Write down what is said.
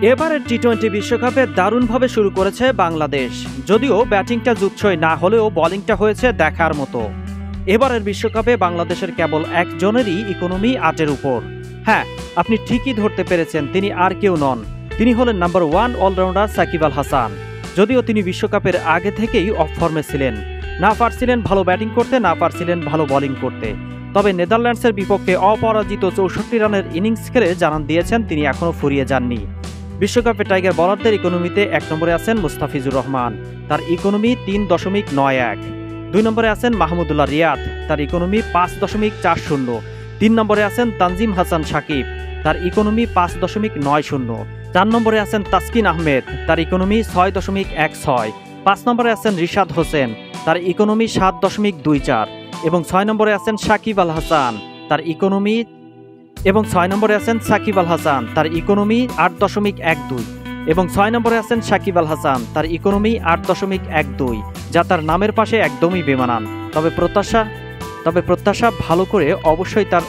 এবারের টি-20 বিশ্বকাপে দারুণভাবে শুরু করেছে বাংলাদেশ। যদিও ব্যাটিংটা জুৎসই না হলেও বোলিংটা হয়েছে দেখার মতো। এবারের বিশ্বকাপে বাংলাদেশের কেবল একজনেরই ইকোনমি ৮-এর উপর। হ্যাঁ, আপনি ঠিকই ধরতে পেরেছেন, তিনি আর কেউ নন, তিনি হলেন নাম্বার 1 অলরাউন্ডার সাকিব আল হাসান। যদিও তিনি বিশ্বকাপের আগে থেকেই অফ ফর্মে ছিলেন, না পারছিলেন ভালো ব্যাটিং করতে, না পারছিলেন ভালো বোলিং করতে। তবে নেদারল্যান্ডসের বিপক্ষে অপরাজিত ৬৪ রানের ইনিংস খেলে জানান দিয়েছেন তিনি এখনও ফুরিয়ে যাননি। বিশ্বকাপে টাইগার বোলারদের ইকোনমিতে ১ নম্বরে আছেন মুস্তাফিজুর রহমান, তার ইকোনমি ৩.৯১। ২ নম্বরে আছেন মাহমুদুল্লাহ রিয়াদ, তার ইকোনমি ৫.৪০। ৩ নম্বরে আছেন তানজিম হাসান সাকিব, তার ইকোনমি ৫.৯০। ৪ নম্বরে আছেন তাসকিন আহমেদ, তার ইকোনমি ৬.১৬। ৫ নম্বরে আছেন রিশাদ হোসেন, তার ইকোনমি ৭.২৪। এবং ৬ নম্বরে আছেন সাকিব আল হাসান, তার ইকোনমি ৮.১২। এবং ৬ নম্বরে আছেন সাকিব আল হাসান, তার ইকোনমি ৮.১২, যা তার নামের পাশে একদমই বেমানান। তবে প্রত্যাশা ভালো করে অবশ্যই তার